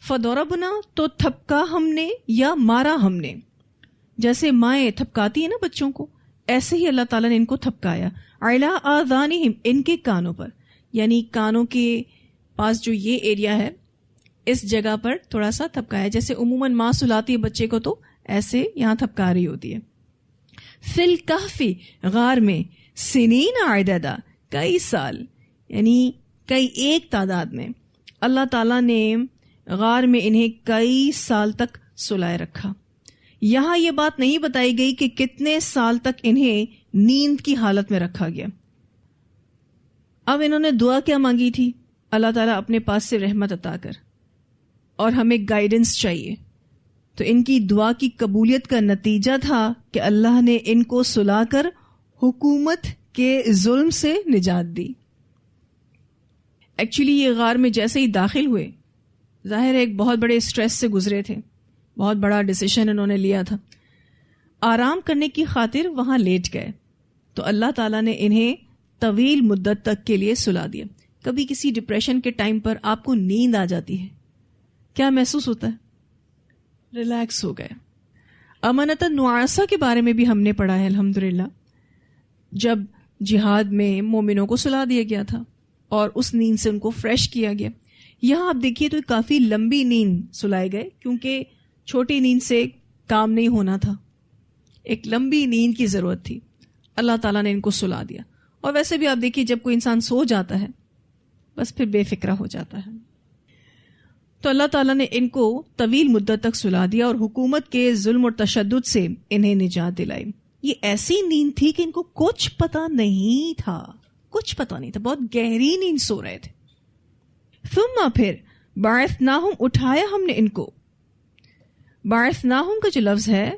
فضربنا تو تھپکا ہم نے یا مارا ہم نے. جیسے مائیں تھپکاتی ہیں نا بچوں کو، ایسے ہی اللہ تعالیٰ نے ان کو تھپکایا. علی آذانہم، ان کے کانوں پر، یعنی کانوں کے پاس جو یہ ایریا ہے اس جگہ پر تھوڑا سا تھپکایا. جیسے عموماً ماں سلاتی ہے بچے کو تو ایسے یہاں تھپکا رہی ہوتی ہے. فی الکہف، غار میں، سنین عددا، کئی سال، یعنی کئی ایک تعداد میں اللہ تعالیٰ نے غار میں انہیں کئی سال تک سلائے رکھا. یہاں یہ بات نہیں بتائی گئی کہ کتنے سال تک انہیں نیند کی حالت میں رکھا گیا. اب انہوں نے دعا کیا مانگی تھی؟ اللہ تعالیٰ اپنے پاس سے رحمت عطا کر، اور ہمیں گائیڈنس چاہیے. تو ان کی دعا کی قبولیت کا نتیجہ تھا کہ اللہ نے ان کو سلا کر حکومت کے ظلم سے نجات دی. ایکچولی یہ غار میں جیسے ہی داخل ہوئے، ظاہر ہے ایک بہت بڑے اسٹریس سے گزرے تھے، بہت بڑا ڈیسیشن انہوں نے لیا تھا. آرام کرنے کی خاطر وہاں لیٹ گئے تو اللہ تعالیٰ نے انہیں طویل مدت تک کے لیے سلا دیا. کبھی کسی ڈپریشن کے ٹائم پر آپ کو نیند آ جاتی ہے، کیا محسوس ہوتا ہے؟ ریلیکس ہو گئے. امانۃ نعاسہ کے بارے میں بھی ہم نے پڑھا ہے الحمدللہ، جب جہاد میں مومنوں کو سلا دیا گیا تھا اور اس نیند سے ان کو فریش کیا گیا. یہاں آپ دیکھیے تو کافی لمبی نیند سلائے گئے، کیونکہ چھوٹی نیند سے کام نہیں ہونا تھا، ایک لمبی نیند کی ضرورت تھی. اللہ تعالیٰ نے ان کو سلا دیا. اور ویسے بھی آپ دیکھیے جب کوئی انسان سو جاتا ہے بس پھر بے فکرہ ہو جاتا ہے. تو اللہ تعالیٰ نے ان کو طویل مدت تک سلا دیا اور حکومت کے ظلم اور تشدد سے انہیں نجات دلائی. یہ ایسی نیند تھی کہ ان کو کچھ پتہ نہیں تھا، کچھ پتہ نہیں تھا، بہت گہری نیند سو رہے تھے. ثم پھر بعثناہم، اٹھایا ہم نے ان کو. بعثناہم کا جو لفظ ہے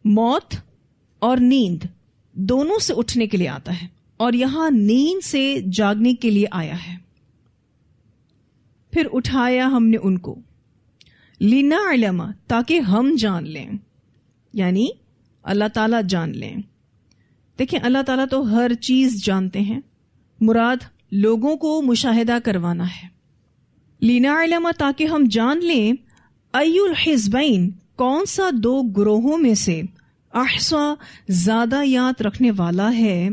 موت اور نیند دونوں سے اٹھنے کے لیے آتا ہے، اور یہاں نیند سے جاگنے کے لیے آیا ہے. پھر اٹھایا ہم نے ان کو، لنعلم، تاکہ ہم جان لیں، یعنی اللہ تعالیٰ جان لیں. دیکھیں اللہ تعالیٰ تو ہر چیز جانتے ہیں، مراد لوگوں کو مشاہدہ کروانا ہے. لنعلم، تاکہ ہم جان لیں، ای الحزبین، کون سا دو گروہوں میں سے، احصا، زیادہ یاد رکھنے والا ہے،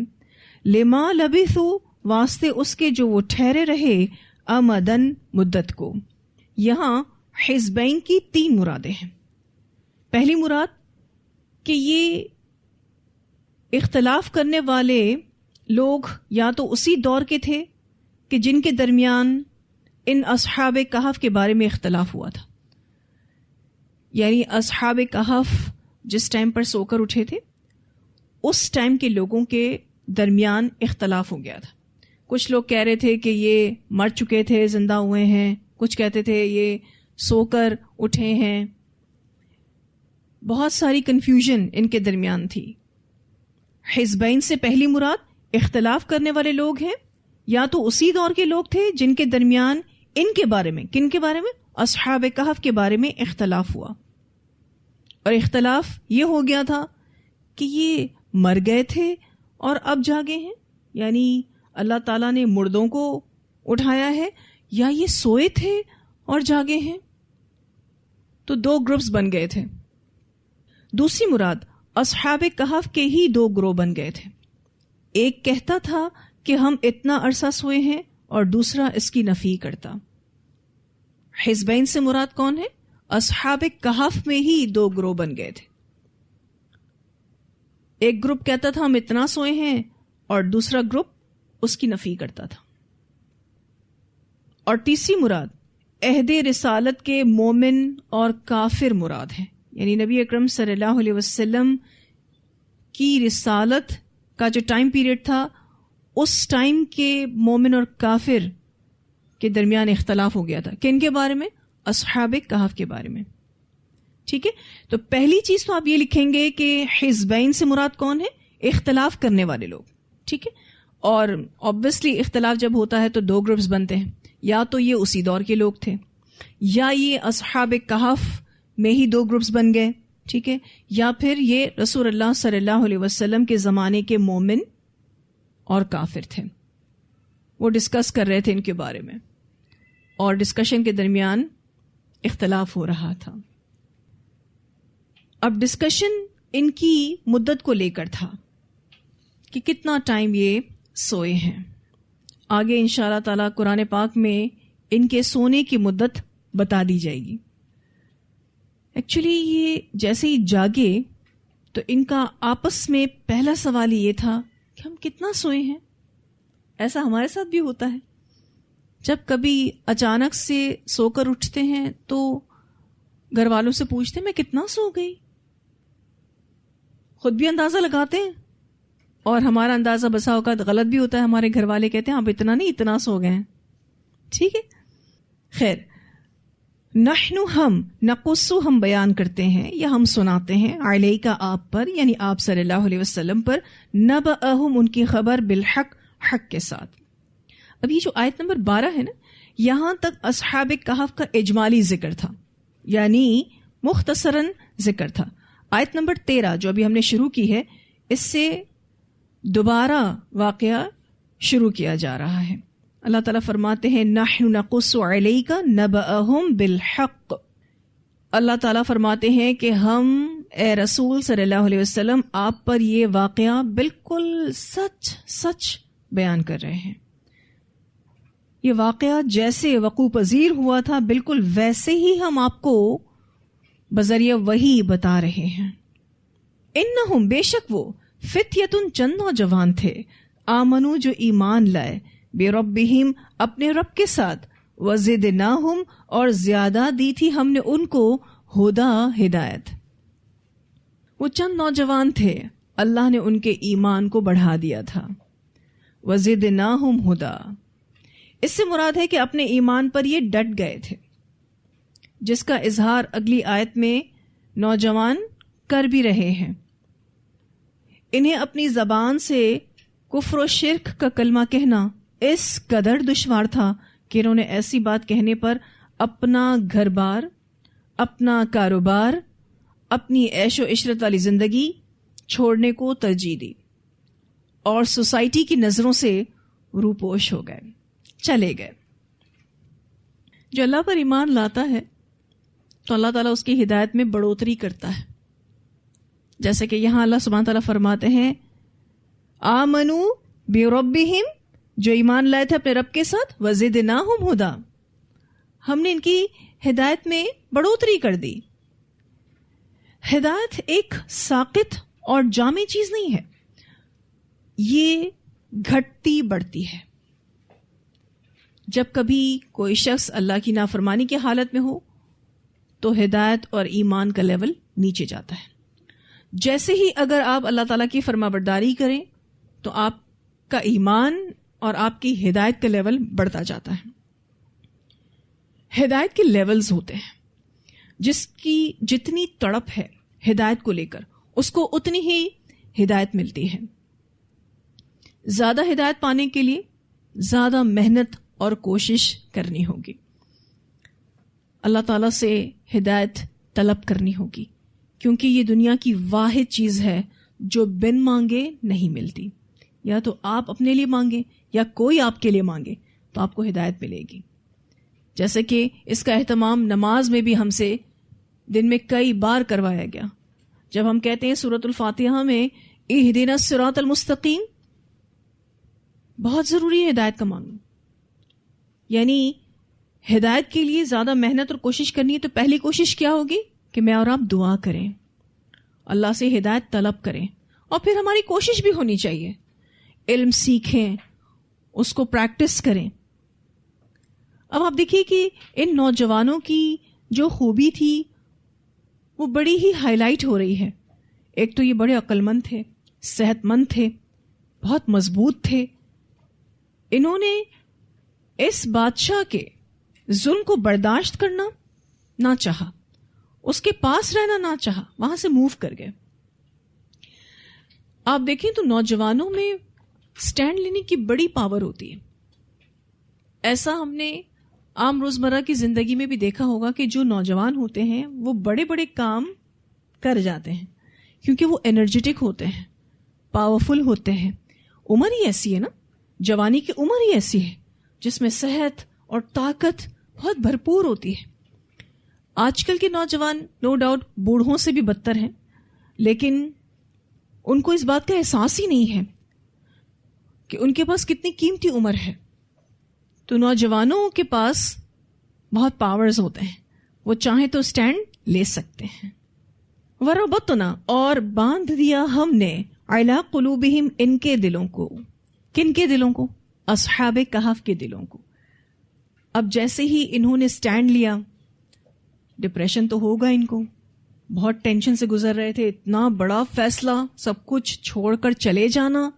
لما لبثوا، واسطے اس کے جو وہ ٹھہرے رہے، امدن، مدت کو. یہاں حزبین کی 3 مرادیں ہیں. پہلی مراد کہ یہ اختلاف کرنے والے لوگ یا تو اسی دور کے تھے کہ جن کے درمیان ان اصحاب کہف کے بارے میں اختلاف ہوا تھا. یعنی اصحاب کہف جس ٹائم پر سو کر اٹھے تھے اس ٹائم کے لوگوں کے درمیان اختلاف ہو گیا تھا. کچھ لوگ کہہ رہے تھے کہ یہ مر چکے تھے زندہ ہوئے ہیں، کچھ کہتے تھے یہ سو کر اٹھے ہیں. بہت ساری کنفیوژن ان کے درمیان تھی. حزبین سے پہلی مراد اختلاف کرنے والے لوگ ہیں، یا تو اسی دور کے لوگ تھے جن کے درمیان ان کے بارے میں، کن کے بارے میں، اصحاب کہف کے بارے میں اختلاف ہوا. اور اختلاف یہ ہو گیا تھا کہ یہ مر گئے تھے اور اب جاگے ہیں، یعنی اللہ تعالیٰ نے مردوں کو اٹھایا ہے، یا یہ سوئے تھے اور جاگے ہیں. تو 2 گروپس بن گئے تھے. دوسری مراد اصحاب کہف کے ہی 2 گروہ بن گئے تھے. ایک کہتا تھا کہ ہم اتنا عرصہ سوئے ہیں، اور دوسرا اس کی نفی کرتا. حزبین سے مراد کون ہے؟ اصحاب کہف میں ہی 2 گروہ بن گئے تھے. ایک گروپ کہتا تھا ہم اتنا سوئے ہیں، اور دوسرا گروپ اس کی نفی کرتا تھا. اور تیسری مراد عہد رسالت کے مومن اور کافر مراد ہے. یعنی نبی اکرم صلی اللہ علیہ وسلم کی رسالت کا جو ٹائم پیریڈ تھا اس ٹائم کے مومن اور کافر کے درمیان اختلاف ہو گیا تھا. کن کے بارے میں؟ اصحاب کہف کے بارے میں. ٹھیک ہے، تو پہلی چیز تو آپ یہ لکھیں گے کہ حزبین سے مراد کون ہے؟ اختلاف کرنے والے لوگ. ٹھیک ہے، اور obviously اختلاف جب ہوتا ہے تو 2 گروپس بنتے ہیں، یا تو یہ اسی دور کے لوگ تھے، یا یہ اصحاب کہف میں ہی 2 گروپس بن گئے. ٹھیک ہے، یا پھر یہ رسول اللہ صلی اللہ علیہ وسلم کے زمانے کے مومن اور کافر تھے. وہ ڈسکس کر رہے تھے ان کے بارے میں. اور ڈسکشن کے درمیان اختلاف ہو رہا تھا. اب ڈسکشن ان کی مدت کو لے کر تھا کہ کتنا ٹائم یہ سوئے ہیں. آگے انشاءاللہ تعالیٰ قرآن پاک میں ان کے سونے کی مدت بتا دی جائے گی. ایکچولی یہ جیسے ہی جاگے تو ان کا آپس میں پہلا سوال یہ تھا کہ ہم کتنا سوئے ہیں. ایسا ہمارے ساتھ بھی ہوتا ہے. جب کبھی اچانک سے سو کر اٹھتے ہیں تو گھر والوں سے پوچھتے ہیں میں کتنا سو گئی. خود بھی اندازہ لگاتے ہیں اور ہمارا اندازہ بسا اوقات غلط بھی ہوتا ہے. ہمارے گھر والے کہتے ہیں آپ اتنا نہیں اتنا سو گئے ہیں. ٹھیک ہے. خیر، نحن ہم نقصو ہم بیان کرتے ہیں یا ہم سناتے ہیں علیہ کا آپ پر یعنی آپ صلی اللہ علیہ وسلم پر نبأہم ان کی خبر بالحق حق کے ساتھ. اب یہ جو آیت نمبر 12 ہے نا یہاں تک اصحاب کہف کا اجمالی ذکر تھا یعنی مختصراً ذکر تھا. آیت نمبر 13 جو ابھی ہم نے شروع کی ہے اس سے دوبارہ واقعہ شروع کیا جا رہا ہے. اللہ تعالیٰ فرماتے ہیں نحن نقص علیک نبأہم بالحق. اللہ تعالیٰ فرماتے ہیں کہ ہم اے رسول صلی اللہ علیہ وسلم آپ پر یہ واقعہ بالکل سچ سچ بیان کر رہے ہیں. یہ واقعہ جیسے وقوع پذیر ہوا تھا بالکل ویسے ہی ہم آپ کو بذریعہ وحی بتا رہے ہیں. انہم بے شک وہ فتیتن چند نوجوان تھے آمنو جو ایمان لائے بربہم اپنے رب کے ساتھ وزدناہم اور زیادہ دی تھی ہم نے ان کو ہدا ہدایت. وہ چند نوجوان تھے اللہ نے ان کے ایمان کو بڑھا دیا تھا. وزدناہم ہدا اس سے مراد ہے کہ اپنے ایمان پر یہ ڈٹ گئے تھے جس کا اظہار اگلی آیت میں نوجوان کر بھی رہے ہیں. انہیں اپنی زبان سے کفر و شرک کا کلمہ کہنا اس قدر دشوار تھا کہ انہوں نے ایسی بات کہنے پر اپنا گھر بار، اپنا کاروبار، اپنی عیش و عشرت والی زندگی چھوڑنے کو ترجیح دی اور سوسائٹی کی نظروں سے روپوش ہو گئے، چلے گئے. جو اللہ پر ایمان لاتا ہے تو اللہ تعالیٰ اس کی ہدایت میں بڑھوتری کرتا ہے. جیسے کہ یہاں اللہ سبحانہ تعالیٰ فرماتے ہیں آمنو بربہم جو ایمان لائے تھے اپنے رب کے ساتھ وزدناہم ہدا ہم نے ان کی ہدایت میں بڑھوتری کر دی. ہدایت ایک ساقط اور جامع چیز نہیں ہے، یہ گھٹتی بڑھتی ہے. جب کبھی کوئی شخص اللہ کی نافرمانی کی حالت میں ہو تو ہدایت اور ایمان کا لیول نیچے جاتا ہے. جیسے ہی اگر آپ اللہ تعالیٰ کی فرما برداری کریں تو آپ کا ایمان اور آپ کی ہدایت کا لیول بڑھتا جاتا ہے. ہدایت کے لیولز ہوتے ہیں، جس کی جتنی تڑپ ہے ہدایت کو لے کر اس کو اتنی ہی ہدایت ملتی ہے. زیادہ ہدایت پانے کے لیے زیادہ محنت اور کوشش کرنی ہوگی. اللہ تعالیٰ سے ہدایت طلب کرنی ہوگی کیونکہ یہ دنیا کی واحد چیز ہے جو بن مانگے نہیں ملتی. یا تو آپ اپنے لیے مانگیں یا کوئی آپ کے لیے مانگے تو آپ کو ہدایت ملے گی. جیسے کہ اس کا اہتمام نماز میں بھی ہم سے دن میں کئی بار کروایا گیا. جب ہم کہتے ہیں سورۃ الفاتحہ میں اہدنا الصراط المستقیم، بہت ضروری ہے ہدایت کا مانگنا. یعنی ہدایت کے لیے زیادہ محنت اور کوشش کرنی ہے تو پہلی کوشش کیا ہوگی کہ میں اور آپ دعا کریں، اللہ سے ہدایت طلب کریں، اور پھر ہماری کوشش بھی ہونی چاہیے، علم سیکھیں، اس کو پریکٹس کریں. اب آپ دیکھیے کہ ان نوجوانوں کی جو خوبی تھی وہ بڑی ہی ہائی لائٹ ہو رہی ہے. ایک تو یہ بڑے عقل مند تھے، صحت مند تھے، بہت مضبوط تھے. انہوں نے اس بادشاہ کے ظلم کو برداشت کرنا نہ چاہا، اس کے پاس رہنا نہ چاہا، وہاں سے موو کر گئے. آپ دیکھیں تو نوجوانوں میں سٹینڈ لینے کی بڑی پاور ہوتی ہے. ایسا ہم نے عام روزمرہ کی زندگی میں بھی دیکھا ہوگا کہ جو نوجوان ہوتے ہیں وہ بڑے بڑے کام کر جاتے ہیں کیونکہ وہ انرجیٹک ہوتے ہیں، پاورفل ہوتے ہیں. عمر ہی ایسی ہے نا، جوانی کی عمر ہی ایسی ہے جس میں صحت اور طاقت بہت بھرپور ہوتی ہے. آج کل کے نوجوان نو ڈاؤٹ بوڑھوں سے بھی بدتر ہیں، لیکن ان کو اس بات کا احساس ہی نہیں ہے کہ ان کے پاس کتنی قیمتی عمر ہے. تو نوجوانوں کے پاس بہت پاورز ہوتے ہیں، وہ چاہیں تو سٹینڈ لے سکتے ہیں. وَرَبَطْنَا، اور باندھ دیا ہم نے عَلَىٰ قُلُوبِهِمْ، ان کے دلوں کو. کن کے دلوں کو؟ اصحاب کہف کے دلوں کو. اب جیسے ہی انہوں نے سٹینڈ لیا، ڈپریشن تو ہوگا ان کو، بہت ٹینشن سے گزر رہے تھے، اتنا بڑا فیصلہ، سب کچھ چھوڑ کر چلے جانا،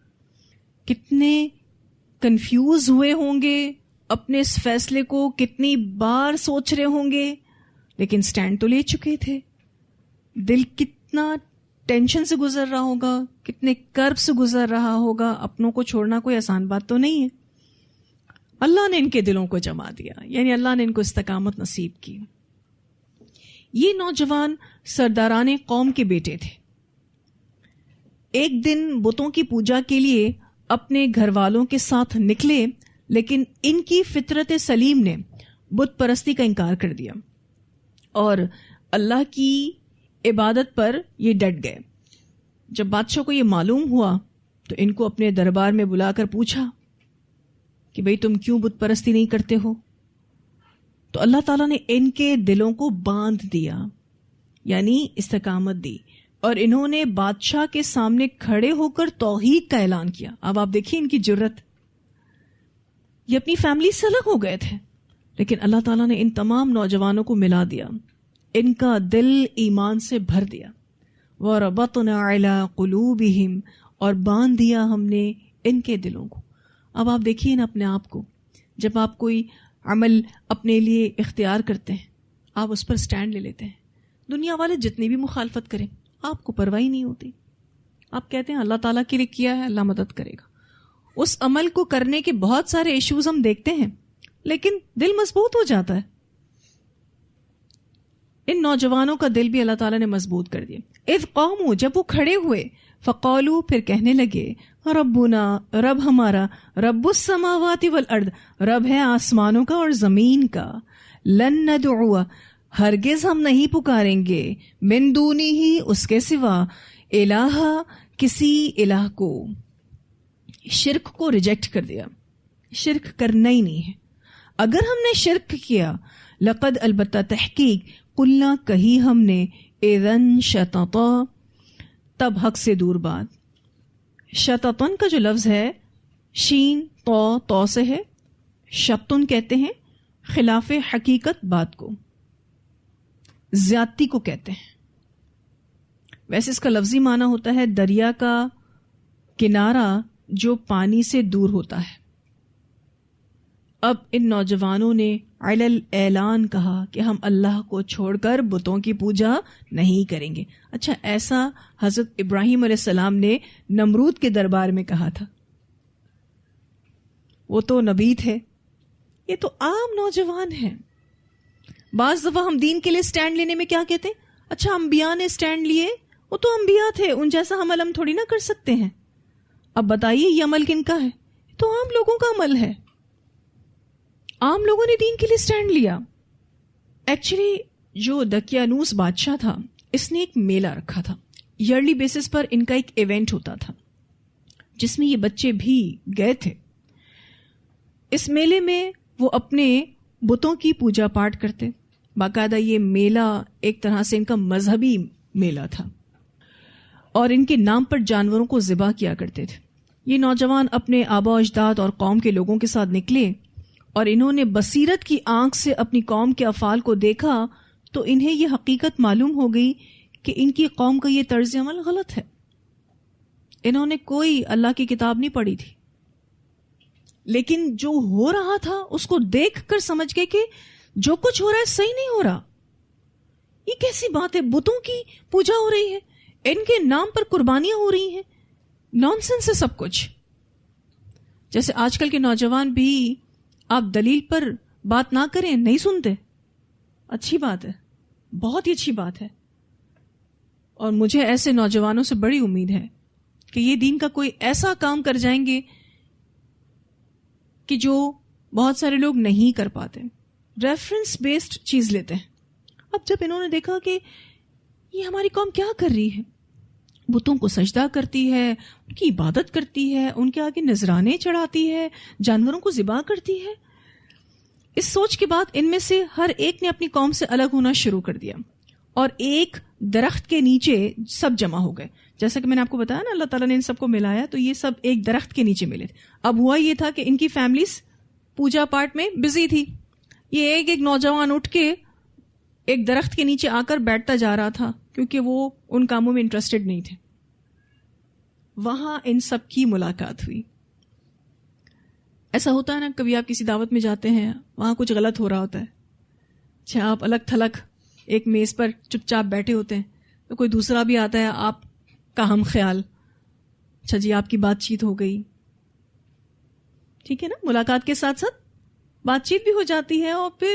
کتنے کنفیوز ہوئے ہوں گے، اپنے اس فیصلے کو کتنی بار سوچ رہے ہوں گے، لیکن سٹینڈ تو لے چکے تھے. دل کتنا ٹینشن سے گزر رہا ہوگا، کتنے کرب سے گزر رہا ہوگا. اپنوں کو چھوڑنا کوئی آسان بات تو نہیں ہے. اللہ نے ان کے دلوں کو جما دیا، یعنی اللہ نے ان کو استقامت نصیب کی. یہ نوجوان سرداران قوم کے بیٹے تھے. ایک دن بتوں کی پوجا کے لیے اپنے گھر والوں کے ساتھ نکلے، لیکن ان کی فطرت سلیم نے بت پرستی کا انکار کر دیا اور اللہ کی عبادت پر یہ ڈٹ گئے. جب بادشاہ کو یہ معلوم ہوا تو ان کو اپنے دربار میں بلا کر پوچھا کہ بھئی تم کیوں بت پرستی نہیں کرتے ہو؟ تو اللہ تعالیٰ نے ان کے دلوں کو باندھ دیا، یعنی استقامت دی، اور انہوں نے بادشاہ کے سامنے کھڑے ہو کر توحید کا اعلان کیا. اب آپ دیکھیں ان کی جرت. یہ اپنی فیملی سے الگ ہو گئے تھے، لیکن اللہ تعالیٰ نے ان تمام نوجوانوں کو ملا دیا، ان کا دل ایمان سے بھر دیا. وَرَبَطْنَا عَلَىٰ قُلُوبِهِمْ، اور باندھ دیا ہم نے ان کے دلوں کو. اب آپ دیکھیے نا اپنے آپ کو، جب آپ کوئی عمل اپنے لیے اختیار کرتے ہیں، آپ اس پر سٹینڈ لے لیتے ہیں. دنیا والے جتنی بھی مخالفت کریں آپ کو پرواہ نہیں ہوتی. آپ کہتے ہیں اللہ تعالیٰ کے لیے کیا ہے، اللہ مدد کرے گا. اس عمل کو کرنے کے بہت سارے ایشوز ہم دیکھتے ہیں، لیکن دل مضبوط ہو جاتا ہے. ان نوجوانوں کا دل بھی اللہ تعالیٰ نے مضبوط کر دیا. اذ قاموا، جب وہ کھڑے ہوئے، فقالوا، پھر کہنے لگے، ربنا، رب ہمارا، رب السماوات والارض، رب ہے آسمانوں کا اور زمین کا، لن ندعو، ہرگز ہم نہیں پکاریں گے، من دونی ہی، اس کے سوا، الہ، کسی الہ کو. شرک کو ریجیکٹ کر دیا، شرک کرنا ہی نہیں ہے. اگر ہم نے شرک کیا، لقد، البتہ تحقیق، قلنا، کہی ہم نے، اذن شططا، تب حق سے دور بات. شططن کا جو لفظ ہے شین تو سے ہے. شطن کہتے ہیں خلاف حقیقت بات کو، زیادتی کو کہتے ہیں. ویسے اس کا لفظی معنی ہوتا ہے دریا کا کنارہ جو پانی سے دور ہوتا ہے. اب ان نوجوانوں نے علی الاعلان کہا کہ ہم اللہ کو چھوڑ کر بتوں کی پوجا نہیں کریں گے. اچھا، ایسا حضرت ابراہیم علیہ السلام نے نمرود کے دربار میں کہا تھا. وہ تو نبی تھے، یہ تو عام نوجوان ہیں. بعض دفعہ ہم دین کے لیے سٹینڈ لینے میں کیا کہتے ہیں، اچھا انبیاء نے سٹینڈ لیے، وہ تو انبیاء تھے، ان جیسا عمل ہم تھوڑی نہ کر سکتے ہیں. اب بتائیے یہ عمل کن کا ہے؟ تو عام لوگوں کا عمل ہے. عام لوگوں نے دین کے لیے سٹینڈ لیا. ایکچولی جو دقیانوس بادشاہ تھا، اس نے ایک میلہ رکھا تھا. ایئرلی بیسس پر ان کا ایک ایونٹ ہوتا تھا جس میں یہ بچے بھی گئے تھے. اس میلے میں وہ اپنے بتوں کی پوجا پاٹ کرتے. باقاعدہ یہ میلہ ایک طرح سے ان کا مذہبی میلہ تھا، اور ان کے نام پر جانوروں کو ذبح کیا کرتے تھے. یہ نوجوان اپنے آبا و اجداد اور قوم کے لوگوں کے ساتھ نکلے، اور انہوں نے بصیرت کی آنکھ سے اپنی قوم کے افعال کو دیکھا تو انہیں یہ حقیقت معلوم ہو گئی کہ ان کی قوم کا یہ طرز عمل غلط ہے. انہوں نے کوئی اللہ کی کتاب نہیں پڑھی تھی، لیکن جو ہو رہا تھا اس کو دیکھ کر سمجھ گئے کہ جو کچھ ہو رہا ہے صحیح نہیں ہو رہا. یہ کیسی بات ہے، بتوں کی پوجا ہو رہی ہے، ان کے نام پر قربانیاں ہو رہی ہیں، نان سینس ہے سب کچھ. جیسے آج کل کے نوجوان بھی، آپ دلیل پر بات نہ کریں، نہیں سنتے. اچھی بات ہے، بہت ہی اچھی بات ہے، اور مجھے ایسے نوجوانوں سے بڑی امید ہے کہ یہ دین کا کوئی ایسا کام کر جائیں گے کہ جو بہت سارے لوگ نہیں کر پاتے. ریفرنس بیسڈ چیز لیتے ہیں. اب جب انہوں نے دیکھا کہ یہ ہماری قوم کیا کر رہی ہے، بتوں کو سجدہ کرتی ہے، ان کی عبادت کرتی ہے، ان کے آگے نذرانے چڑھاتی ہے، جانوروں کو ذبح کرتی ہے، اس سوچ کے بعد ان میں سے ہر ایک نے اپنی قوم سے الگ ہونا شروع کر دیا اور ایک درخت کے نیچے سب جمع ہو گئے. جیسا کہ میں نے آپ کو بتایا نا، اللہ تعالیٰ نے ان سب کو ملایا، تو یہ سب ایک درخت کے نیچے ملے تھے. اب ہوا یہ تھا کہ ان کی فیملیز پوجا پاٹ میں بزی تھی. یہ ایک ایک نوجوان اٹھ کے ایک درخت کے نیچے آ کر بیٹھتا جا رہا تھا کیونکہ وہ ان کاموں میں انٹرسٹڈ نہیں تھے. وہاں ان سب کی ملاقات ہوئی. ایسا ہوتا ہے نا، کبھی آپ کسی دعوت میں جاتے ہیں، وہاں کچھ غلط ہو رہا ہوتا ہے، اچھا آپ الگ تھلگ ایک میز پر چپ چاپ بیٹھے ہوتے ہیں، تو کوئی دوسرا بھی آتا ہے، آپ کا ہم خیال، اچھا جی آپ کی بات چیت ہو گئی، ٹھیک ہے نا، ملاقات کے ساتھ ساتھ بات چیت بھی ہو جاتی ہے، اور پھر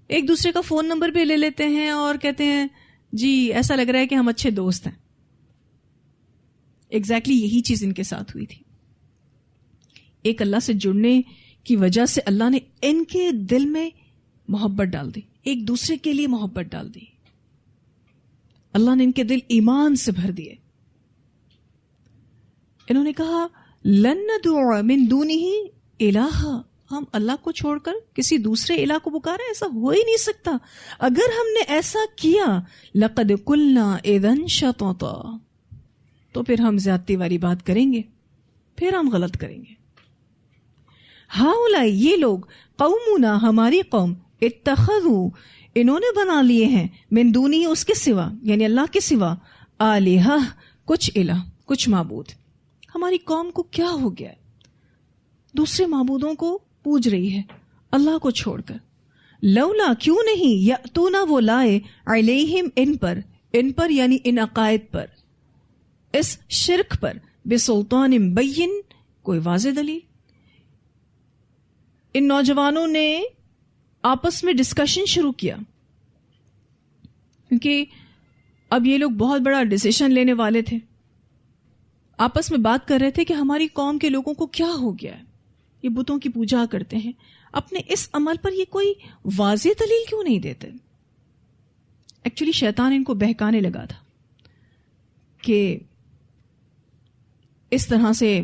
ایک دوسرے کا فون نمبر بھی لے لیتے ہیں اور کہتے ہیں جی ایسا لگ رہا ہے کہ ہم اچھے دوست ہیں. ایگزیکٹلی یہی چیز ان کے ساتھ ہوئی تھی. ایک اللہ سے جڑنے کی وجہ سے اللہ نے ان کے دل میں محبت ڈال دی، ایک دوسرے کے لیے محبت ڈال دی. اللہ نے ان کے دل ایمان سے بھر دیے. انہوں نے کہا لن ندعو من دونہ الہ، ہم اللہ کو چھوڑ کر کسی دوسرے الہ کو پکارے، ایسا ہو ہی نہیں سکتا. اگر ہم نے ایسا کیا لقد قلنا اذا شططا، تو پھر ہم زیادتی والی بات کریں گے، پھر ہم غلط کریں گے. ہاؤلاء، یہ لوگ، قومنا، ہماری قوم، اتخذوا، انہوں نے بنا لیے ہیں، من دونہ، اس کے سوا یعنی اللہ کے سوا، آلہہ، کچھ الہ، کچھ معبود. ہماری قوم کو کیا ہو گیا ہے، دوسرے معبودوں کو پوج رہی ہے اللہ کو چھوڑ کر. لولا، کیوں نہیں، یاتون، وہ لائے، علیہم، ان پر یعنی ان عقائد پر، اس شرک پر، بسلطان بین، کوئی واضح دلیل. ان نوجوانوں نے آپس میں ڈسکشن شروع کیا کیونکہ اب یہ لوگ بہت بڑا ڈیسیشن لینے والے تھے. آپس میں بات کر رہے تھے کہ ہماری قوم کے لوگوں کو کیا ہو گیا ہے، یہ بتوں کی پوجا کرتے ہیں، اپنے اس عمل پر یہ کوئی واضح دلیل کیوں نہیں دیتے. ایکچولی شیطان ان کو بہکانے لگا تھا کہ اس طرح سے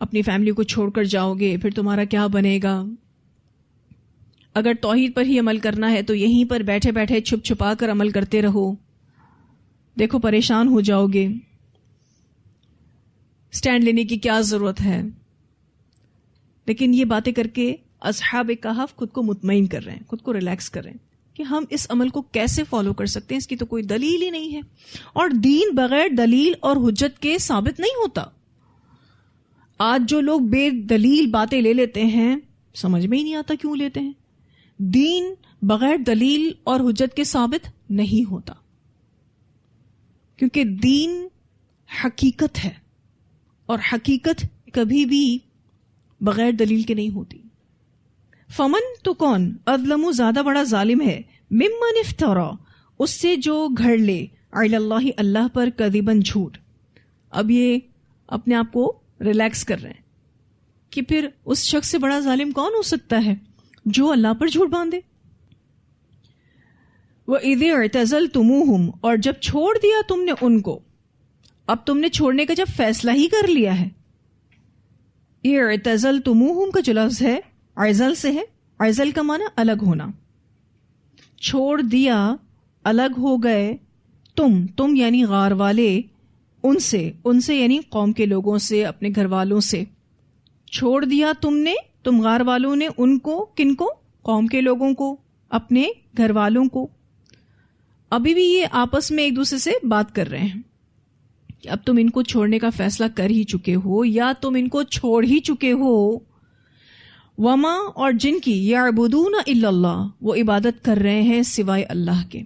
اپنی فیملی کو چھوڑ کر جاؤ گے، پھر تمہارا کیا بنے گا. اگر توحید پر ہی عمل کرنا ہے تو یہیں پر بیٹھے بیٹھے چھپ چھپا کر عمل کرتے رہو، دیکھو پریشان ہو جاؤ گے، سٹینڈ لینے کی کیا ضرورت ہے. لیکن یہ باتیں کر کے اصحاب کہف خود کو مطمئن کر رہے ہیں، خود کو ریلیکس کر رہے ہیں کہ ہم اس عمل کو کیسے فالو کر سکتے ہیں، اس کی تو کوئی دلیل ہی نہیں ہے. اور دین بغیر دلیل اور حجت کے ثابت نہیں ہوتا. آج جو لوگ بے دلیل باتیں لے لیتے ہیں، سمجھ میں ہی نہیں آتا کیوں لیتے ہیں. دین بغیر دلیل اور حجت کے ثابت نہیں ہوتا، کیونکہ دین حقیقت ہے اور حقیقت کبھی بھی بغیر دلیل کے نہیں ہوتی. فمن، تو کون، اظلم، زیادہ بڑا ظالم ہے، ممن افترا، اس سے جو گھڑ لے، علی اللہ، اللہ پر، کذباً، جھوٹ. اب یہ اپنے آپ کو ریلیکس کر رہے ہیں کہ پھر اس شخص سے بڑا ظالم کون ہو سکتا ہے جو اللہ پر جھوٹ باندھے. وَإِذِ اعْتَزَلْتُمُوهُمْ، اور جب چھوڑ دیا تم نے ان کو، اب تم نے چھوڑنے کا جب فیصلہ ہی کر لیا ہے. اعْتَزَلْتُمُوهُمْ کا جو لفظ ہے عزل سے ہے، عزل کا معنی الگ ہونا. چھوڑ دیا، الگ ہو گئے، تم یعنی غار والے، ان سے یعنی قوم کے لوگوں سے، اپنے گھر والوں سے. چھوڑ دیا تم غار والوں نے ان کو، کن کو، قوم کے لوگوں کو، اپنے گھر والوں کو. ابھی بھی یہ آپس میں ایک دوسرے سے بات کر رہے ہیں کہ اب تم ان کو چھوڑنے کا فیصلہ کر ہی چکے ہو یا تم ان کو چھوڑ ہی چکے ہو. وما، اور جن کی، یعبدون الا اللہ، وہ عبادت کر رہے ہیں سوائے اللہ کے،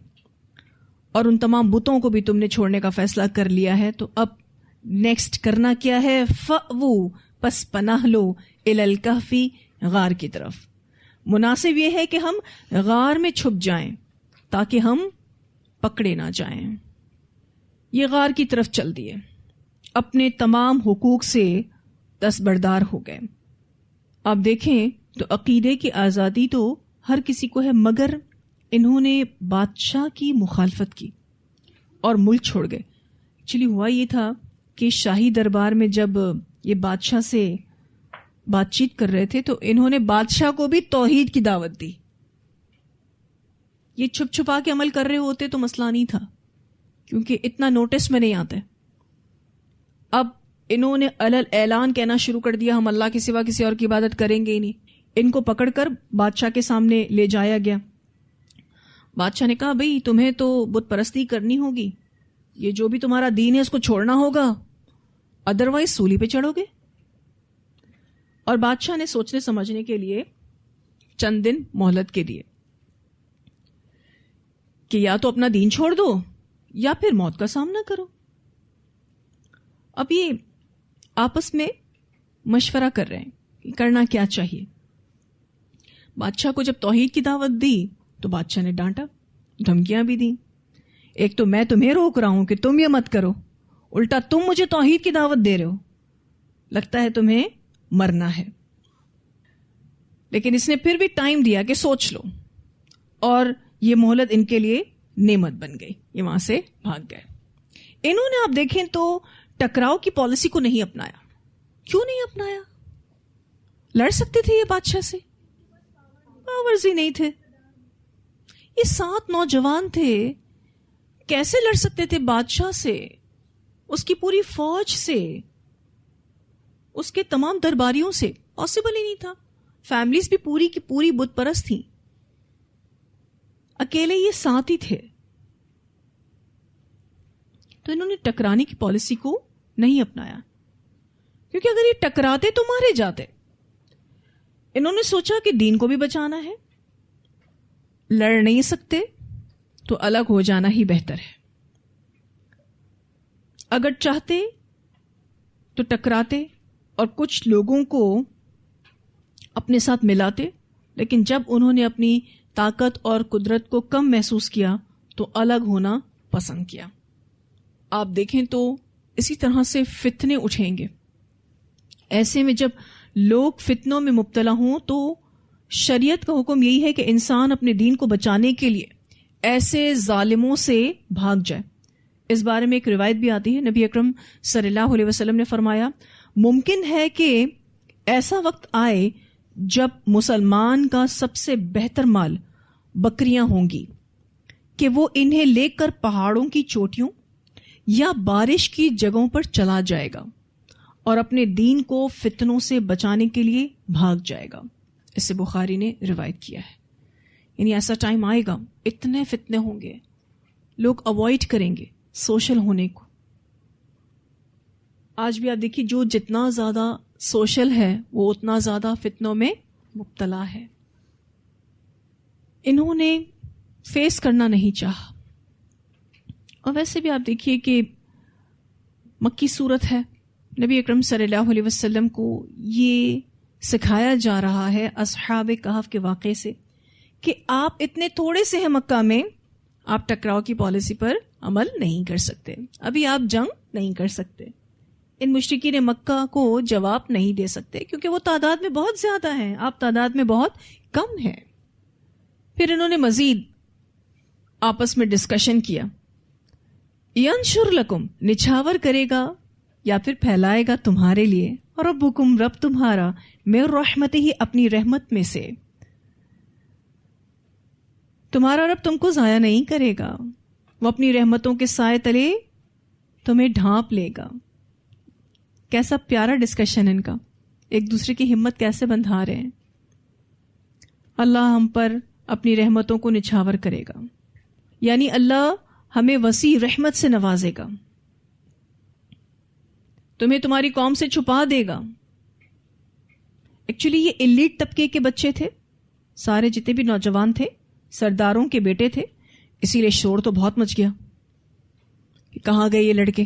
اور ان تمام بتوں کو بھی تم نے چھوڑنے کا فیصلہ کر لیا ہے. تو اب نیکسٹ کرنا کیا ہے، فَأْوُوا، پس پناہ لو، الی الکہف، غار کی طرف. مناسب یہ ہے کہ ہم غار میں چھپ جائیں تاکہ ہم پکڑے نہ جائیں. یہ غار کی طرف چل دیے، اپنے تمام حقوق سے دستبردار ہو گئے. آپ دیکھیں تو عقیدے کی آزادی تو ہر کسی کو ہے، مگر انہوں نے بادشاہ کی مخالفت کی اور ملک چھوڑ گئے. ایکچولی ہوا یہ تھا کہ شاہی دربار میں جب یہ بادشاہ سے بات چیت کر رہے تھے تو انہوں نے بادشاہ کو بھی توحید کی دعوت دی. یہ چھپ چھپا کے عمل کر رہے ہوتے تو مسئلہ نہیں تھا، کیونکہ اتنا نوٹس میں نہیں آتا. اب انہوں نے علل اعلان کہنا شروع کر دیا ہم اللہ کے سوا کسی اور کی عبادت کریں گے ہی نہیں. ان کو پکڑ کر بادشاہ کے سامنے لے جایا گیا. بادشاہ نے کہا بھئی تمہیں تو بت پرستی کرنی ہوگی، یہ جو بھی تمہارا دین ہے اس کو چھوڑنا ہوگا، ادروائز سولی پہ چڑھو گے. اور بادشاہ نے سوچنے سمجھنے کے لیے چند دن مہلت کے دیے کہ یا تو اپنا دین چھوڑ دو یا پھر موت کا سامنا کرو. اب یہ آپس میں مشورہ کر رہے ہیں کہ کرنا کیا چاہیے. بادشاہ کو جب توحید کی دعوت دی تو بادشاہ نے ڈانٹا، دھمکیاں بھی دیں. ایک تو میں تمہیں روک رہا ہوں کہ تم یہ مت کرو، الٹا تم مجھے توحید کی دعوت دے رہے ہو، لگتا ہے تمہیں مرنا ہے. لیکن اس نے پھر بھی ٹائم دیا کہ سوچ لو، اور یہ مہلت ان کے لیے نعمت بن گئی. یہ وہاں سے بھاگ گئے. انہوں نے آپ دیکھیں تو ٹکراؤ کی پالیسی کو نہیں اپنایا. کیوں نہیں اپنایا؟ لڑ سکتے تھے یہ بادشاہ سے، پاورز ہی نہیں تھے. یہ 7 نوجوان تھے، کیسے لڑ سکتے تھے بادشاہ سے، اس کی پوری فوج سے، اس کے تمام درباریوں سے؟ پاسبل ہی نہیں تھا. فیملیز بھی پوری کی پوری بت پرست تھیں، اکیلے یہ 7 ہی تھے. تو انہوں نے ٹکرانے کی پالیسی کو نہیں اپنایا، کیونکہ اگر یہ ٹکراتے تو مارے جاتے. انہوں نے سوچا کہ دین کو بھی بچانا ہے، لڑ نہیں سکتے تو الگ ہو جانا ہی بہتر ہے. اگر چاہتے تو ٹکراتے اور کچھ لوگوں کو اپنے ساتھ ملاتے، لیکن جب انہوں نے اپنی طاقت اور قدرت کو کم محسوس کیا تو الگ ہونا پسند کیا. آپ دیکھیں تو اسی طرح سے فتنے اٹھیں گے. ایسے میں جب لوگ فتنوں میں مبتلا ہوں تو شریعت کا حکم یہی ہے کہ انسان اپنے دین کو بچانے کے لیے ایسے ظالموں سے بھاگ جائے. اس بارے میں ایک روایت بھی آتی ہے، نبی اکرم صلی اللہ علیہ وسلم نے فرمایا ممکن ہے کہ ایسا وقت آئے جب مسلمان کا سب سے بہتر مال بکریاں ہوں گی کہ وہ انہیں لے کر پہاڑوں کی چوٹیوں یا بارش کی جگہوں پر چلا جائے گا اور اپنے دین کو فتنوں سے بچانے کے لیے بھاگ جائے گا. اس سے بخاری نے روایت کیا ہے. یعنی ایسا ٹائم آئے گا، اتنے فتنے ہوں گے، لوگ اوائڈ کریں گے سوشل ہونے کو. آج بھی آپ دیکھیے جو جتنا زیادہ سوشل ہے وہ اتنا زیادہ فتنوں میں مبتلا ہے. انہوں نے فیس کرنا نہیں چاہا. اور ویسے بھی آپ دیکھیے کہ مکی صورت ہے، نبی اکرم صلی اللہ علیہ وسلم کو یہ سکھایا جا رہا ہے اصحاب کہف کے واقعے سے کہ آپ اتنے تھوڑے سے ہیں مکہ میں، آپ ٹکراؤ کی پالیسی پر عمل نہیں کر سکتے، ابھی آپ جنگ نہیں کر سکتے. ان مشرکین مکہ کو جواب نہیں دے سکتے کیونکہ وہ تعداد میں بہت زیادہ ہیں، آپ تعداد میں بہت کم ہیں. پھر انہوں نے مزید آپس میں ڈسکشن کیا. ینشر لکم، نچھاور کرے گا یا پھر پھیلائے گا تمہارے لیے، ربکم، رب تمہارا، من رحمتہ، اپنی رحمت میں سے. تمہارا رب تم کو ضائع نہیں کرے گا، وہ اپنی رحمتوں کے سائے تلے تمہیں ڈھانپ لے گا. کیسا پیارا ڈسکشن ان کا، ایک دوسرے کی ہمت کیسے بندھا رہے ہیں. اللہ ہم پر اپنی رحمتوں کو نچھاور کرے گا، یعنی اللہ ہمیں وسیع رحمت سے نوازے گا، تمہیں تمہاری قوم سے چھپا دے گا. ایکچولی یہ ایلیٹ طبقے کے بچے تھے، سارے جتنے بھی نوجوان تھے سرداروں کے بیٹے تھے، اسی لیے شور تو بہت مچ گیا کہ کہاں گئے یہ لڑکے.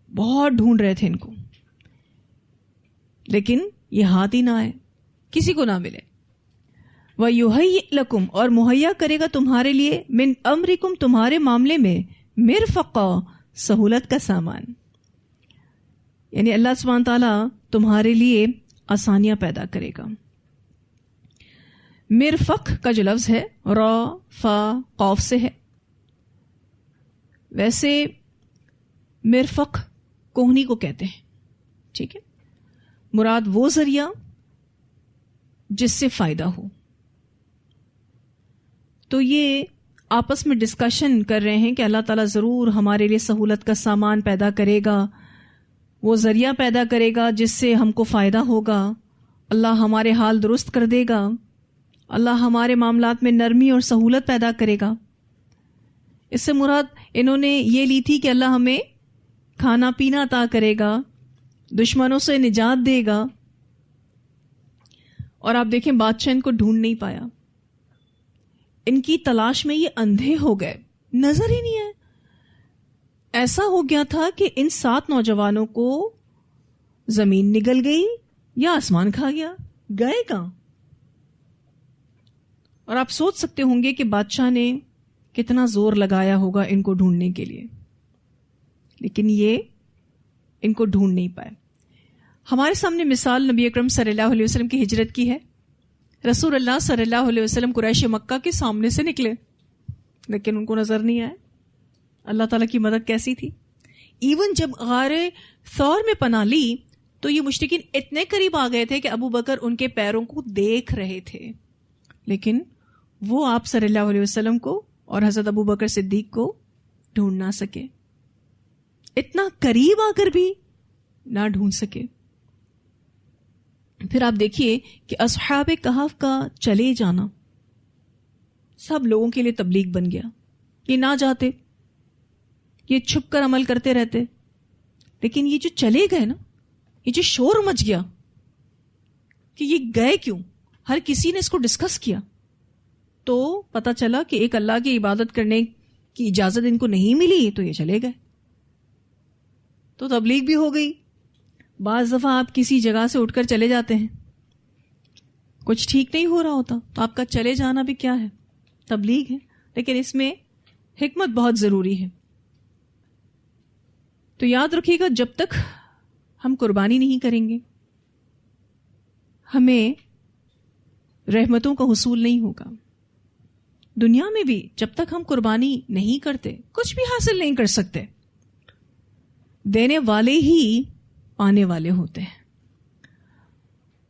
بہت ڈھونڈ رہے تھے ان کو، لیکن یہ ہاتھ ہی نہ آئے، کسی کو نہ ملے. وَيُهَيِّئْ لَكُمْ، اور مہیا کرے گا تمہارے لیے، من امرکم، تمہارے معاملے میں، مرفقا، سہولت کا سامان. یعنی اللہ سبحانہ تعالیٰ تمہارے لیے آسانیاں پیدا کرے گا. مرفق کا جو لفظ ہے را فا قوف سے ہے. ویسے مرفق کوہنی کو کہتے ہیں. ٹھیک ہے, مراد وہ ذریعہ جس سے فائدہ ہو. تو یہ آپس میں ڈسکشن کر رہے ہیں کہ اللہ تعالیٰ ضرور ہمارے لیے سہولت کا سامان پیدا کرے گا, وہ ذریعہ پیدا کرے گا جس سے ہم کو فائدہ ہوگا, اللہ ہمارے حال درست کر دے گا, اللہ ہمارے معاملات میں نرمی اور سہولت پیدا کرے گا. اس سے مراد انہوں نے یہ لی تھی کہ اللہ ہمیں کھانا پینا عطا کرے گا, دشمنوں سے نجات دے گا. اور آپ دیکھیں بادشاہ ان کو ڈھونڈ نہیں پایا, ان کی تلاش میں یہ اندھے ہو گئے, نظر ہی نہیں ہے. ایسا ہو گیا تھا کہ ان 7 نوجوانوں کو زمین نگل گئی یا آسمان کھا گیا, گئے کہاں؟ اور آپ سوچ سکتے ہوں گے کہ بادشاہ نے کتنا زور لگایا ہوگا ان کو ڈھونڈنے کے لیے, لیکن یہ ان کو ڈھونڈ نہیں پائے. ہمارے سامنے مثال نبی اکرم صلی اللہ علیہ وسلم کی ہجرت کی ہے. رسول اللہ صلی اللہ علیہ وسلم قریش مکہ کے سامنے سے نکلے, لیکن ان کو نظر نہیں آئے. اللہ تعالیٰ کی مدد کیسی تھی. ایون جب غار ثور میں پناہ لی تو یہ مشرکین اتنے قریب آ گئے تھے کہ ابو بکر ان کے پیروں کو دیکھ رہے تھے, لیکن وہ آپ صلی اللہ علیہ وسلم کو اور حضرت ابو بکر صدیق کو ڈھونڈ نہ سکے. اتنا قریب آ کر بھی نہ ڈھونڈ سکے. پھر آپ دیکھیے کہ اصحاب کہف کا چلے جانا سب لوگوں کے لیے تبلیغ بن گیا. یہ نہ جاتے, یہ چھپ کر عمل کرتے رہتے, لیکن یہ جو چلے گئے نا, یہ جو شور مچ گیا کہ یہ گئے کیوں, ہر کسی نے اس کو ڈسکس کیا, تو پتا چلا کہ ایک اللہ کی عبادت کرنے کی اجازت ان کو نہیں ملی تو یہ چلے گئے. تو تبلیغ بھی ہو گئی. بعض دفعہ آپ کسی جگہ سے اٹھ کر چلے جاتے ہیں, کچھ ٹھیک نہیں ہو رہا ہوتا, تو آپ کا چلے جانا بھی کیا ہے, تبلیغ ہے. لیکن اس میں حکمت بہت ضروری ہے. تو یاد رکھیے گا, جب تک ہم قربانی نہیں کریں گے ہمیں رحمتوں کا حصول نہیں ہوگا. دنیا میں بھی جب تک ہم قربانی نہیں کرتے کچھ بھی حاصل نہیں کر سکتے. دینے والے ہی پانے والے ہوتے ہیں.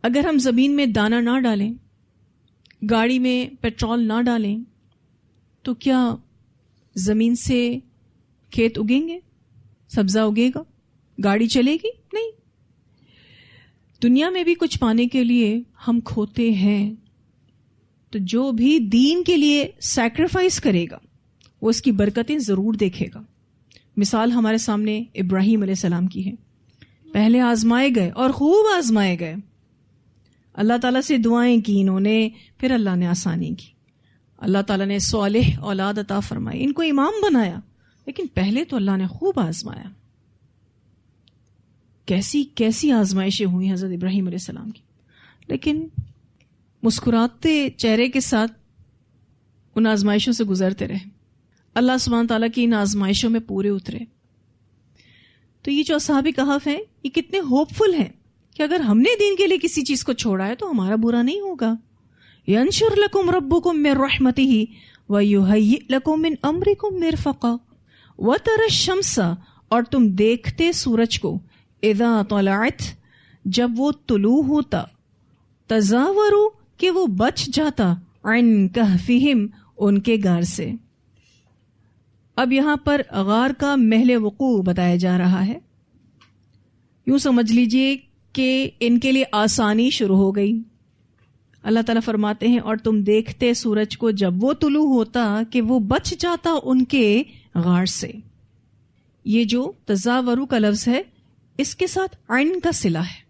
اگر ہم زمین میں دانہ نہ ڈالیں, گاڑی میں پیٹرول نہ ڈالیں, تو کیا زمین سے کھیت اگیں گے, سبزہ اگے گا, گاڑی چلے گی؟ نہیں. دنیا میں بھی کچھ پانے کے لیے ہم کھوتے ہیں. تو جو بھی دین کے لیے سیکریفائس کرے گا وہ اس کی برکتیں ضرور دیکھے گا. مثال ہمارے سامنے ابراہیم علیہ السلام کی ہے. پہلے آزمائے گئے اور خوب آزمائے گئے, اللہ تعالیٰ سے دعائیں کی انہوں نے, پھر اللہ نے آسانی کی, اللہ تعالیٰ نے صالح اولاد عطا فرمائی, ان کو امام بنایا, لیکن پہلے تو اللہ نے خوب آزمایا. کیسی کیسی آزمائشیں ہوئی حضرت ابراہیم علیہ السلام کی, لیکن مسکراتے چہرے کے ساتھ ان آزمائشوں سے گزرتے رہے. اللہ سبحانہ تعالیٰ کی ان آزمائشوں میں پورے اترے. تو یہ جو اصحاب کہف ہیں یہ کتنے ہوپ فل ہیں کہ اگر ہم نے دین کے لیے کسی چیز کو چھوڑا ہے تو ہمارا برا نہیں ہوگا. ینشر لکم ربکم من رحمتہ ویہیئ لکم من امرکم مرفقا وتری الشمس, اور تم دیکھتے سورج کو, اذا طلعت, جب وہ طلوع ہوتا, تزاوروا, کہ وہ بچ جاتا, عن کہفہم, ان کے غار سے. اب یہاں پر غار کا محل وقوع بتایا جا رہا ہے. یوں سمجھ لیجئے کہ ان کے لیے آسانی شروع ہو گئی. اللہ تعالیٰ فرماتے ہیں اور تم دیکھتے سورج کو جب وہ طلوع ہوتا کہ وہ بچ جاتا ان کے غار سے. یہ جو تزاورو کا لفظ ہے اس کے ساتھ عین کا صلہ ہے.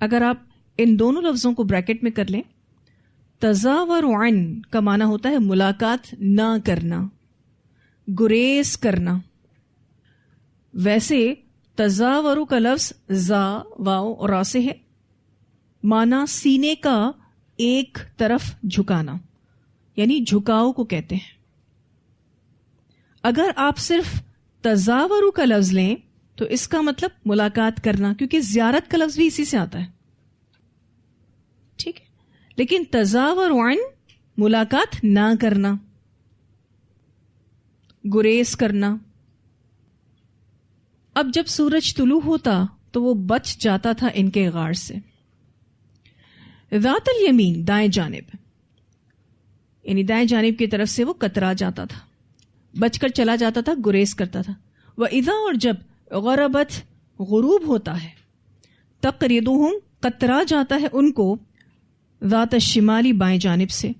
اگر آپ ان دونوں لفظوں کو بریکٹ میں کر لیں, تزاور عین کا معنی ہوتا ہے ملاقات نہ کرنا, گریز کرنا. ویسے تزاورو کا لفظ زا واو اور را سے ہے, معنی سینے کا ایک طرف جھکانا, یعنی جھکاؤ کو کہتے ہیں. اگر آپ صرف تزاورو کا لفظ لیں تو اس کا مطلب ملاقات کرنا, کیونکہ زیارت کا لفظ بھی اسی سے آتا ہے. ٹھیک ہے, لیکن تزاور عن ملاقات نہ کرنا، گریز کرنا. اب جب سورج طلوع ہوتا تو وہ بچ جاتا تھا ان کے غار سے. ذات الیمین دائیں جانب، یعنی دائیں جانب کی طرف سے وہ کترا جاتا تھا، بچ کر چلا جاتا تھا، گریز کرتا تھا. وَإِذَا اور جب غربت غروب ہوتا ہے، تقرضهم کترا جاتا ہے ان کو، ذات الشمالی بائیں جانب سے.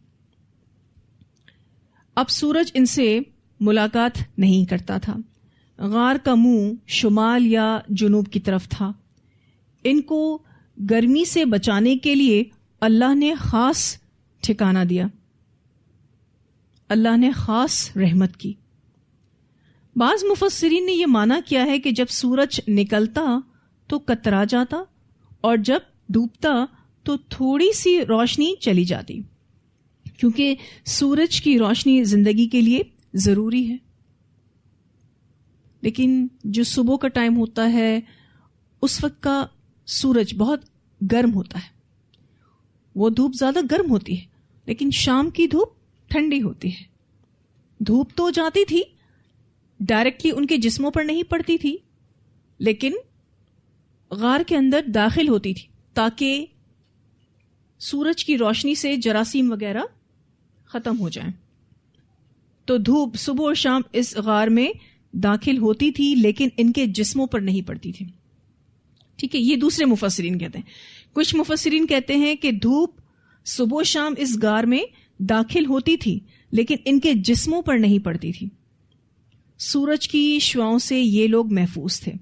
اب سورج ان سے ملاقات نہیں کرتا تھا. غار کا منہ شمال یا جنوب کی طرف تھا. ان کو گرمی سے بچانے کے لیے اللہ نے خاص ٹھکانہ دیا، اللہ نے خاص رحمت کی. بعض مفسرین نے یہ معنی کیا ہے کہ جب سورج نکلتا تو کترا جاتا اور جب ڈوبتا تو تھوڑی سی روشنی چلی جاتی، کیونکہ سورج کی روشنی زندگی کے لیے ضروری ہے. لیکن جو صبح کا ٹائم ہوتا ہے اس وقت کا سورج بہت گرم ہوتا ہے، وہ دھوپ زیادہ گرم ہوتی ہے، لیکن شام کی دھوپ ٹھنڈی ہوتی ہے. دھوپ تو جاتی تھی، ڈائریکٹلی ان کے جسموں پر نہیں پڑتی تھی، لیکن غار کے اندر داخل ہوتی تھی تاکہ سورج کی روشنی سے جراثیم وغیرہ ختم ہو جائیں. تو دھوپ صبح اور شام اس غار میں داخل ہوتی تھی لیکن ان کے جسموں پر نہیں پڑتی تھی. ٹھیک ہے، یہ دوسرے مفسرین کہتے ہیں. کچھ مفسرین کہتے ہیں کہ دھوپ صبح و شام اس غار میں داخل ہوتی تھی لیکن ان کے جسموں پر نہیں پڑتی تھی. سورج کی شعاؤں سے یہ لوگ محفوظ تھے.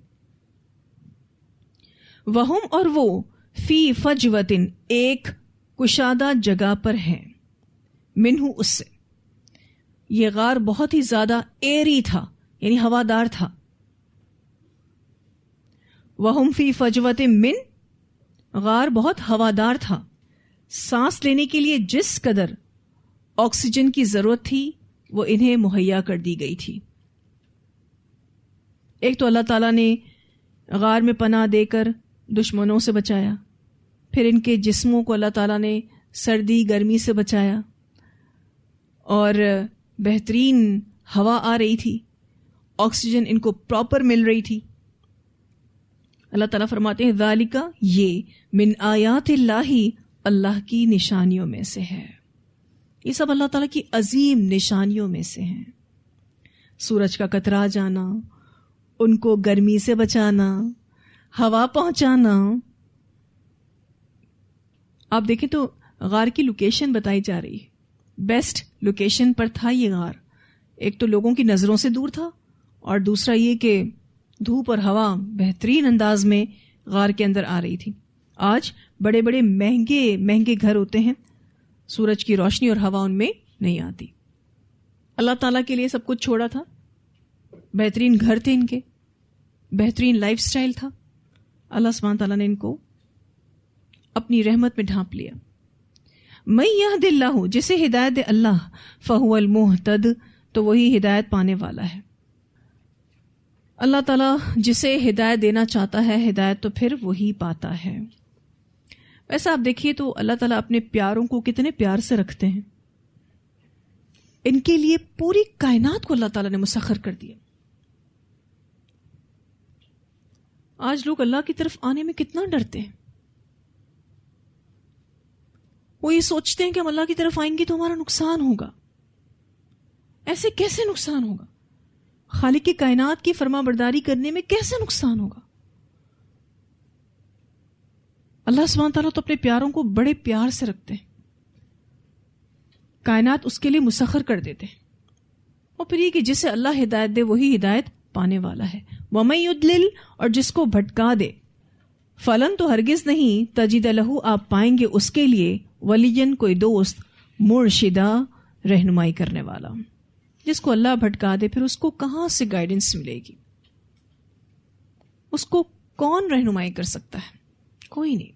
وہم اور وہ فی فجوتن ایک کشادہ جگہ پر ہیں، منہ اس سے. یہ غار بہت ہی زیادہ ایری تھا، یعنی ہوادار تھا. وہم فی فجوت من، غار بہت ہوادار تھا. سانس لینے کے لیے جس قدر آکسیجن کی ضرورت تھی وہ انہیں مہیا کر دی گئی تھی. ایک تو اللہ تعالیٰ نے غار میں پناہ دے کر دشمنوں سے بچایا، پھر ان کے جسموں کو اللہ تعالیٰ نے سردی گرمی سے بچایا، اور بہترین ہوا آ رہی تھی، آکسیجن ان کو پراپر مل رہی تھی. اللہ تعالیٰ فرماتے ہیں ذالک، یہ من آیات اللہ، اللہ کی نشانیوں میں سے ہے. یہ سب اللہ تعالیٰ کی عظیم نشانیوں میں سے ہیں. سورج کا کترا جانا، ان کو گرمی سے بچانا، ہوا پہنچانا. آپ دیکھیں تو غار کی لوکیشن بتائی جا رہی ہے. بیسٹ لوکیشن پر تھا یہ غار. ایک تو لوگوں کی نظروں سے دور تھا، اور دوسرا یہ کہ دھوپ اور ہوا بہترین انداز میں غار کے اندر آ رہی تھی. آج بڑے بڑے مہنگے گھر ہوتے ہیں، سورج کی روشنی اور ہوا ان میں نہیں آتی. اللہ تعالیٰ کے لیے سب کچھ چھوڑا تھا. بہترین گھر تھے ان کے، بہترین لائف سٹائل تھا. اللہ سبحانہ تعالیٰ نے ان کو اپنی رحمت میں ڈھانپ لیا. من یہد اللہ، جسے ہدایت دے اللہ، فہو المہتد، تو وہی ہدایت پانے والا ہے. اللہ تعالیٰ جسے ہدایت دینا چاہتا ہے ہدایت تو پھر وہی پاتا ہے. ویسا آپ دیکھیے تو اللہ تعالیٰ اپنے پیاروں کو کتنے پیار سے رکھتے ہیں. ان کے لیے پوری کائنات کو اللہ تعالیٰ نے مسخر کر دیا. آج لوگ اللہ کی طرف آنے میں کتنا ڈرتے ہیں. وہ یہ سوچتے ہیں کہ ہم اللہ کی طرف آئیں گے تو ہمارا نقصان ہوگا. ایسے کیسے نقصان ہوگا؟ خالق کی کائنات کی فرما برداری کرنے میں کیسے نقصان ہوگا؟ اللہ سبحانہ تعالیٰ تو اپنے پیاروں کو بڑے پیار سے رکھتے ہیں. کائنات اس کے لیے مسخر کر دیتے ہیں. اور پھر یہ کہ جسے اللہ ہدایت دے وہی ہدایت پانے والا ہے. وَمَن يُضْلِلْ، اور جس کو بھٹکا دے، فلن تو ہرگز نہیں، تجد لہو آپ پائیں گے اس کے لیے، ولیجن کوئی دوست، مرشدہ رہنمائی کرنے والا. جس کو اللہ بھٹکا دے پھر اس کو کہاں سے گائیڈنس ملے گی؟ اس کو کون رہنمائی کر سکتا ہے؟ کوئی نہیں.